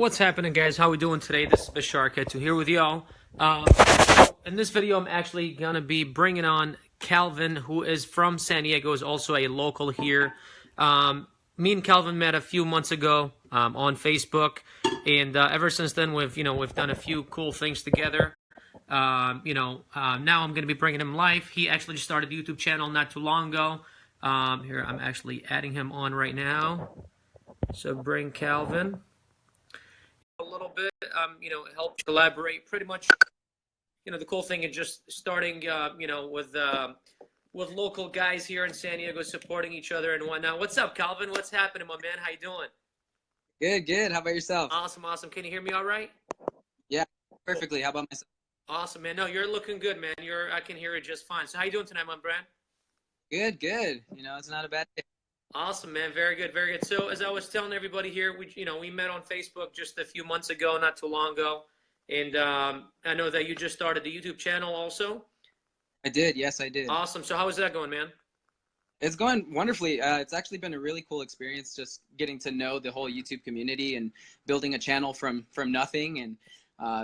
What's happening, guys? How we doing today? This is Bashar Ketu here with y'all. In this video, I'm actually gonna be bringing on Calvin, who is from San Diego, is also a local here. Me and Calvin met a few months ago on Facebook, and ever since then, we've done a few cool things together. Now I'm gonna be bringing him live. He actually just started a YouTube channel not too long ago. Here, I'm actually adding him on right now. So bring Calvin a little bit, help collaborate. Pretty much, the cool thing is just starting, with local guys here in San Diego supporting each other and whatnot. What's up, Calvin? What's happening, my man? How you doing? Good, good. How about yourself? Awesome, awesome. Can you hear me all right? Yeah, perfectly. How about myself? Awesome, man. No, you're looking good, man. I can hear it just fine. So how you doing tonight, my friend? Good, good. It's not a bad day. Awesome, man. Very good, very good. So as I was telling everybody here, we met on Facebook just a few months ago, not too long ago, and I know that you just started the YouTube channel also. I did. Yes, I did. Awesome. So how is that going, man? It's going wonderfully. It's actually been a really cool experience just getting to know the whole YouTube community and building a channel from nothing. And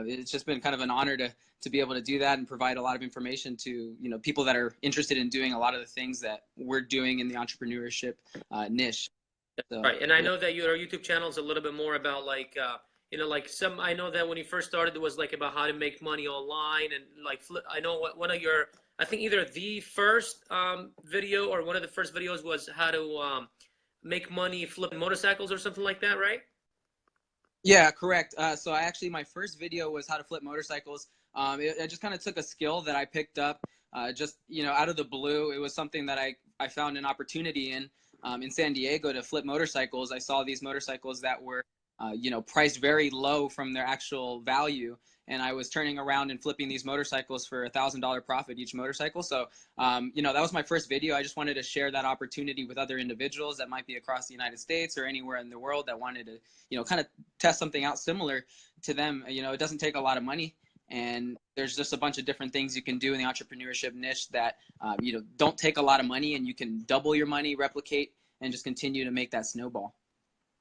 it's just been kind of an honor to be able to do that and provide a lot of information to people that are interested in doing a lot of the things that we're doing in the entrepreneurship niche. So, right. And I know that your YouTube channel is a little bit more about I know that when you first started, it was like about how to make money online and I know one of your, I think either the first video or one of the first videos was how to make money flipping motorcycles or something like that, right? Yeah, correct. So my first video was how to flip motorcycles. I just kind of took a skill that I picked up out of the blue. It was something that I found an opportunity in San Diego to flip motorcycles. I saw these motorcycles that were, priced very low from their actual value. And I was turning around and flipping these motorcycles for $1,000 profit each motorcycle. So, that was my first video. I just wanted to share that opportunity with other individuals that might be across the United States or anywhere in the world that wanted to, kind of test something out similar to them. It doesn't take a lot of money. And there's just a bunch of different things you can do in the entrepreneurship niche that, don't take a lot of money, and you can double your money, replicate, and just continue to make that snowball.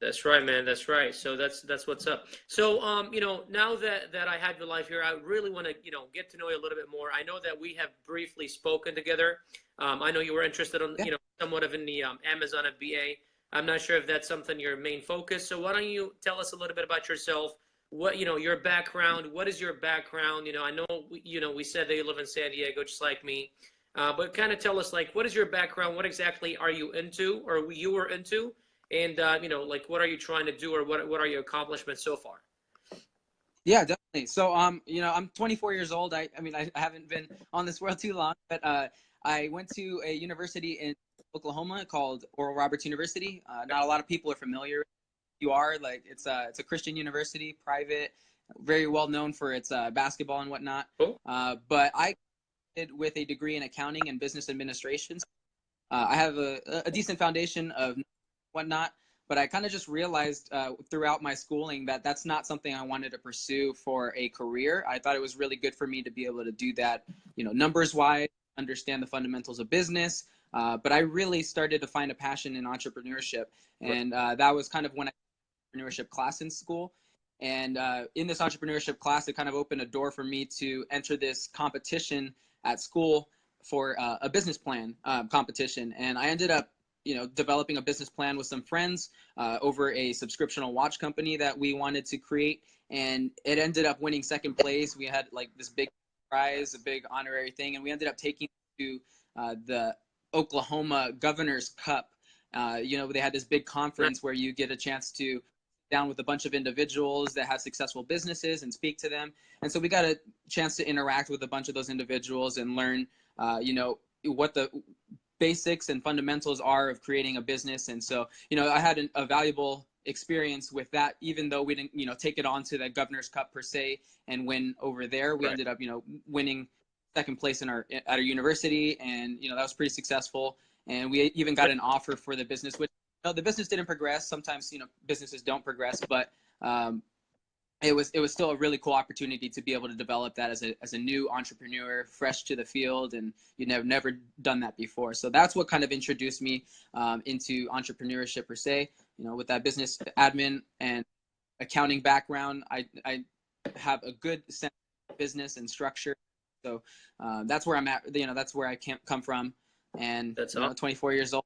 That's right, man. That's right. So that's what's up. So, now that I have your life here, I really want to, get to know you a little bit more. I know that we have briefly spoken together. I know you were interested in, somewhat of in the Amazon FBA. I'm not sure if that's something your main focus. So why don't you tell us a little bit about yourself? What, your background? What is your background? I know, we said that you live in San Diego, just like me. But kind of tell us, what is your background? What exactly are you into, or you were into? And, what are you trying to do, or what are your accomplishments so far? Yeah, definitely. So, I'm 24 years old. I haven't been on this world too long, but I went to a university in Oklahoma called Oral Roberts University. Not a lot of people are familiar. You are it's a Christian university, private, very well known for its basketball and whatnot. Cool. But I did with a degree in accounting and business administration. I have a decent foundation of whatnot, but I kind of just realized throughout my schooling that that's not something I wanted to pursue for a career. I thought it was really good for me to be able to do that, numbers wise, understand the fundamentals of business. But I really started to find a passion in entrepreneurship. And that was kind of when I took entrepreneurship class in school. And in this entrepreneurship class, it kind of opened a door for me to enter this competition at school for a business plan competition. And I ended up developing a business plan with some friends over a subscriptional watch company that we wanted to create. And it ended up winning second place. We had this big prize, a big honorary thing. And we ended up taking to the Oklahoma Governor's Cup. They had this big conference where you get a chance to down with a bunch of individuals that have successful businesses and speak to them. And so we got a chance to interact with a bunch of those individuals and learn, what the basics and fundamentals are of creating a business. And so, I had a valuable experience with that, even though we didn't, take it on to the Governor's Cup per se and win over there. We ended up, winning second place at our university. And, that was pretty successful. And we even got an offer for the business, which the business didn't progress. Sometimes, businesses don't progress, but it was still a really cool opportunity to be able to develop that as a new entrepreneur, fresh to the field, and never done that before. So that's what kind of introduced me into entrepreneurship per se. With that business admin and accounting background. I have a good sense of business and structure. So that's where I'm at. That's where I come from. And That's awesome. 24 years old.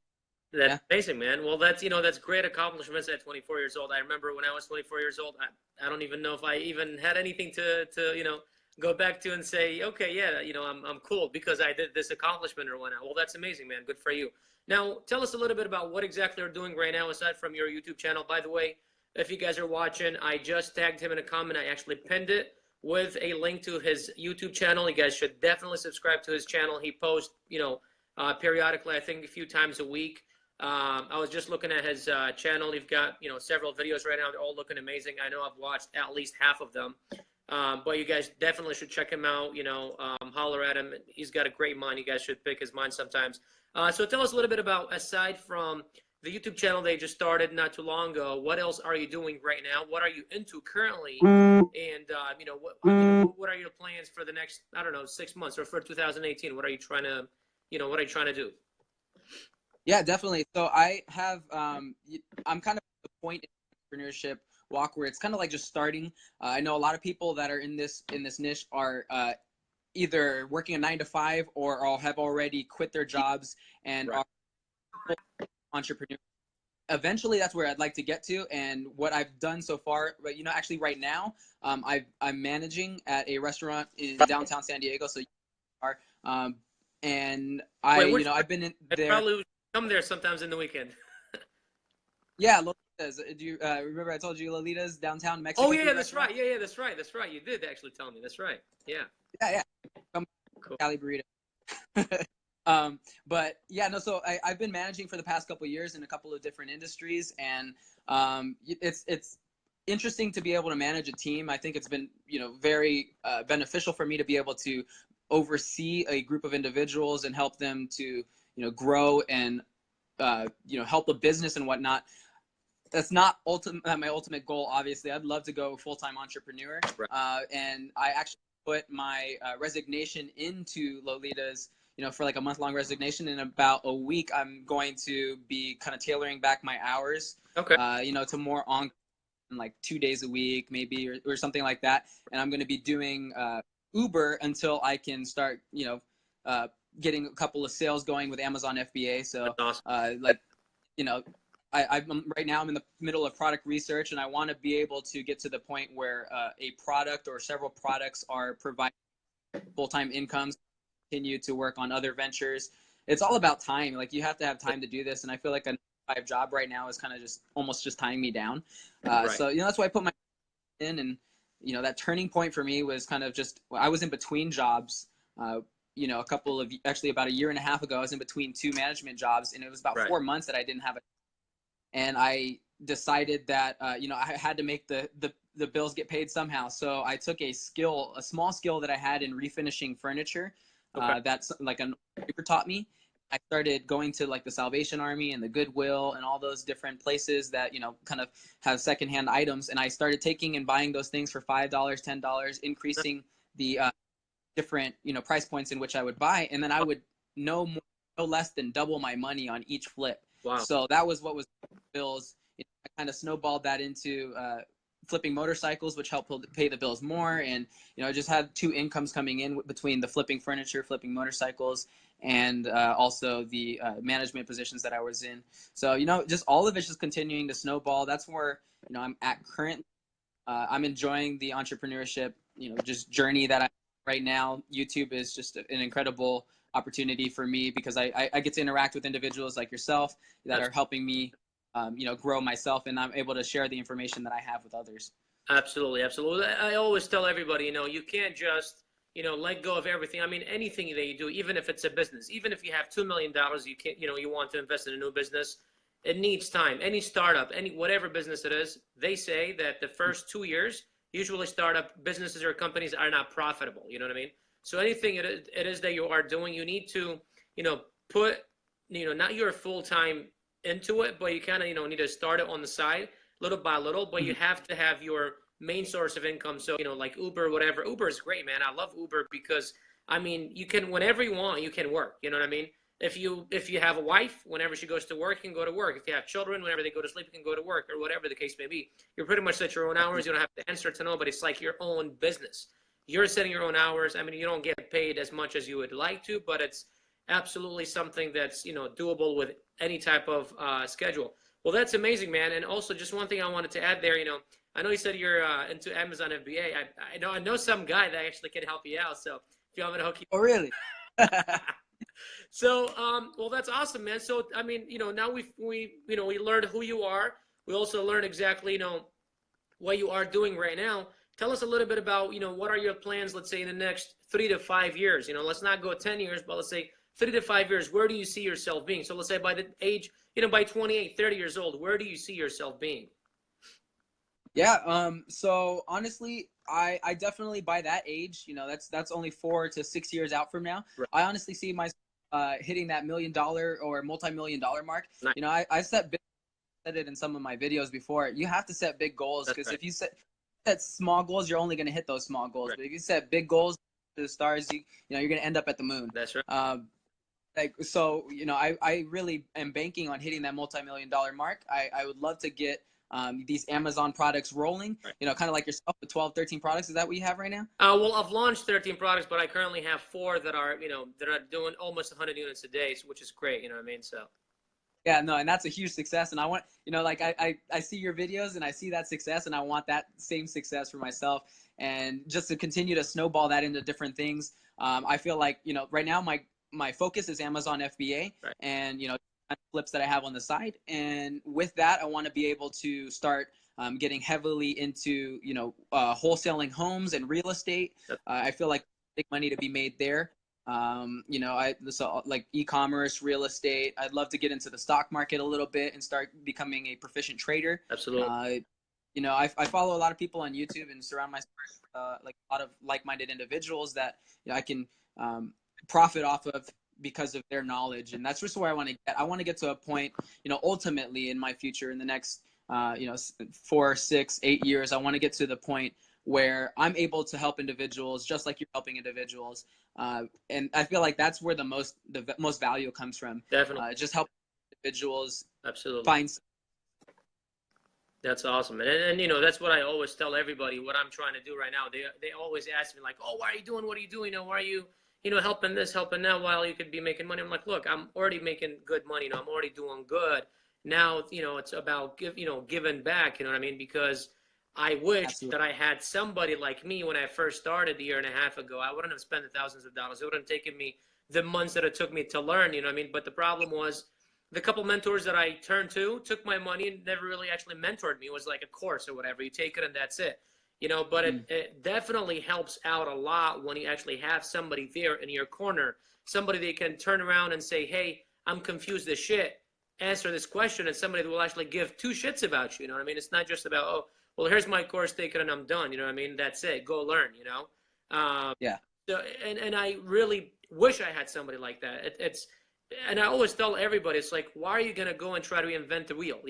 That's Yeah. amazing, man. Well, that's great accomplishments at 24 years old. I remember when I was 24 years old, I don't even know if I even had anything to go back to and say, okay, yeah, I'm cool because I did this accomplishment or whatnot. Well, that's amazing, man. Good for you. Now, tell us a little bit about what exactly you're doing right now aside from your YouTube channel. By the way, if you guys are watching, I just tagged him in a comment. I actually pinned it with a link to his YouTube channel. You guys should definitely subscribe to his channel. He posts, periodically, I think a few times a week. I was just looking at his channel. You've got, several videos right now. They're all looking amazing. I know I've watched at least half of them. But you guys definitely should check him out, holler at him. He's got a great mind. You guys should pick his mind sometimes. So tell us a little bit about, aside from the YouTube channel they just started not too long ago, what else are you doing right now? What are you into currently? And, what are your plans for the next, 6 months or for 2018? What are you trying to, do? Yeah, definitely. So I have, I'm kind of at the point in entrepreneurship walk where it's kind of like just starting. I know a lot of people that are in this niche are either working a 9 to 5 or have already quit their jobs and Right. are entrepreneurs. Eventually, that's where I'd like to get to. And what I've done so far, but actually right now, I'm managing at a restaurant in downtown San Diego. So you are, and Wait, I've been in I there. probably come there sometimes in the weekend. Yeah, Lolitas. Do you remember I told you Lolitas downtown Mexican? Oh yeah, food that's restaurant? right. Yeah, that's right. That's right. You did actually tell me. That's right. Yeah. Yeah. Come Cool. Cali burrito. But yeah, no. So I've been managing for the past couple of years in a couple of different industries, and it's interesting to be able to manage a team. I think it's been very beneficial for me to be able to oversee a group of individuals and help them to grow and help a business and whatnot. That's not my ultimate goal. Obviously, I'd love to go full-time entrepreneur. Right. And I actually put my resignation into Lolitas, for like a month-long resignation. In about a week, I'm going to be kind of tailoring back my hours, Okay. to more on like 2 days a week, maybe, or something like that. And I'm going to be doing Uber until I can start, getting a couple of sales going with Amazon FBA. So, That's awesome. like, I'm right now I'm in the middle of product research, and I want to be able to get to the point where a product or several products are providing full-time incomes, continue to work on other ventures. It's all about time. Like, you have to have time to do this, and I feel like a 9 to 5 job right now is kind of just almost just tying me down. Right. So that's why I put my in, and that turning point for me was kind of just I was in between jobs. Actually about a year and a half ago, I was in between 2 management jobs, and it was about Right. 4 months that I didn't have and I decided that I had to make the bills get paid somehow. So I took a small skill that I had in refinishing furniture. Okay. That's like an paper taught me. I started going to like the Salvation Army and the Goodwill and all those different places that kind of have secondhand items, and I started taking and buying those things for $5, $10, increasing the different price points in which I would buy, and then I would no less than double my money on each flip. Wow. So that was what was bills. I kind of snowballed that into flipping motorcycles, which helped pay the bills more. And I just had 2 incomes coming in between the flipping furniture, flipping motorcycles, and also the management positions that I was in. So just all of it's just continuing to snowball. That's where I'm at currently. I'm enjoying the entrepreneurship just journey that I'm right now. YouTube is just an incredible opportunity for me because I get to interact with individuals like yourself that are helping me grow myself, and I'm able to share the information that I have with others. Absolutely. Absolutely. I always tell everybody, you can't just, let go of everything. I mean, anything that you do, even if it's a business, even if you have $2 million, you can't, you want to invest in a new business, it needs time. Any startup, whatever business it is, they say that the first 2 years, usually startup businesses or companies are not profitable. You know what I mean? So anything it is that you are doing, you need to, put, not your full time into it, but you kind of, need to start it on the side little by little, but you have to have your main source of income. So, like Uber, whatever. Uber is great, man. I love Uber because, I mean, you can, whenever you want, you can work. You know what I mean? if you have a wife, whenever she goes to work, you can go to work. If you have children, whenever they go to sleep, you can go to work, or whatever the case may be. You're pretty much set your own hours. You don't have to answer to nobody. It's like your own business. You're setting your own hours. I mean, you don't get paid as much as you would like to, but it's absolutely something that's, doable with any type of schedule. Well, that's amazing, man. And also, just one thing I wanted to add there, I know you said you're into Amazon FBA. I know some guy that actually can help you out. So if you want me to hook you. Oh, really? So, well, that's awesome, man. So, I mean, now we learned who you are. We also learned exactly, what you are doing right now. Tell us a little bit about, what are your plans, let's say in the next 3 to 5 years, let's not go 10 years, but let's say 3 to 5 years, where do you see yourself being? So let's say by the age, by 28, 30 years old, where do you see yourself being? Yeah. So honestly, I definitely by that age, that's only 4 to 6 years out from now. Right. I honestly see myself hitting that $1 million or multi-million-dollar mark. Nice. I said it in some of my videos before. You have to set big goals, because right. if you set small goals, you're only going to hit those small goals. Right. But if you set big goals to the stars, you're going to end up at the moon. That's right. I really am banking on hitting that multi-million-dollar mark. I would love to get these Amazon products rolling, right. Kind of like yourself with 12, 13 products. Is that what you have right now? Well, I've launched 13 products, but I currently have 4 that are, that are doing almost 100 units a day, which is great. You know what I mean? So. Yeah, no, and that's a huge success. And I want, I see your videos and I see that success, and I want that same success for myself. And just to continue to snowball that into different things. I feel like, right now my focus is Amazon FBA, right. and, flips that I have on the side. And with that, I want to be able to start getting heavily into, wholesaling homes and real estate. I feel like big money to be made there. So like e-commerce, real estate. I'd love to get into the stock market a little bit and start becoming a proficient trader. Absolutely. I follow a lot of people on YouTube and surround myself like a lot of like-minded individuals that I can profit off of because of their knowledge. And that's just where I want to get. I want to get to a point, ultimately in my future, in the next 4, 6, 8 years, I want to get to the point where I'm able to help individuals just like you're helping individuals. And I feel like that's where the most value comes from. Definitely. Just help individuals. Absolutely. Find. That's awesome. And that's what I always tell everybody, what I'm trying to do right now. They always ask me like, oh, why are you doing what are you doing? Why are you, helping this, helping that, while you could be making money? I'm like, look, I'm already making good money. I'm already doing good. Now, it's about giving back, you know what I mean? Because I wish Absolutely. that I had somebody like me when I first started a year and a half ago. I wouldn't have spent the thousands of dollars. It wouldn't have taken me the months that it took me to learn, you know what I mean? But the problem was the couple mentors that I turned to took my money and never really actually mentored me. It was like a course or whatever. You take it and that's it. But it definitely helps out a lot when you actually have somebody there in your corner, somebody that can turn around and say, hey, I'm confused as shit. Answer this question, and somebody that will actually give 2 shits about you. You know what I mean? It's not just about, oh, well, here's my course, take it and I'm done. You know what I mean? That's it. Go learn, Yeah. So, and I really wish I had somebody like that. And I always tell everybody, it's like, why are you going to go and try to reinvent the wheel?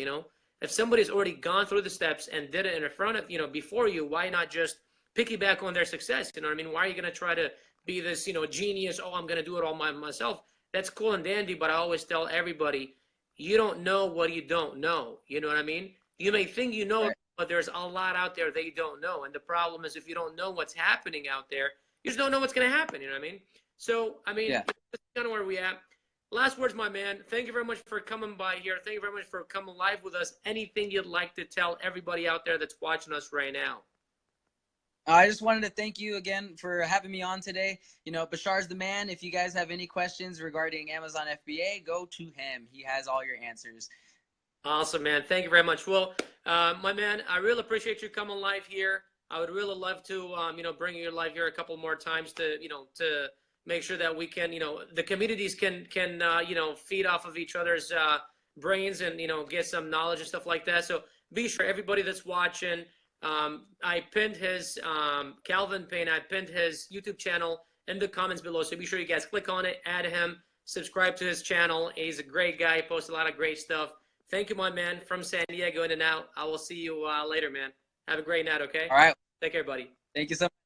If somebody's already gone through the steps and did it in front of, before you, why not just piggyback on their success? You know what I mean? Why are you going to try to be this, genius? Oh, I'm going to do it all myself. That's cool and dandy. But I always tell everybody, you don't know what you don't know. You know what I mean? You may think you know, but there's a lot out there that you don't know. And the problem is, if you don't know what's happening out there, you just don't know what's going to happen. You know what I mean? So, I mean, That's kind of where we at. Last words, my man. Thank you very much for coming by here. Thank you very much for coming live with us. Anything you'd like to tell everybody out there that's watching us right now? I just wanted to thank you again for having me on today. Bashar's the man. If you guys have any questions regarding Amazon FBA, go to him. He has all your answers. Awesome, man. Thank you very much. Well, my man, I really appreciate you coming live here. I would really love to, bring you live here a couple more times to make sure that we can, the communities can feed off of each other's brains and, get some knowledge and stuff like that. So be sure, everybody that's watching, I pinned his, Calvin Payne, I pinned his YouTube channel in the comments below. So be sure you guys click on it, add him, subscribe to his channel. He's a great guy. He posts a lot of great stuff. Thank you, my man, from San Diego in and out. I will see you later, man. Have a great night, okay? All right. Take care, buddy. Thank you so much.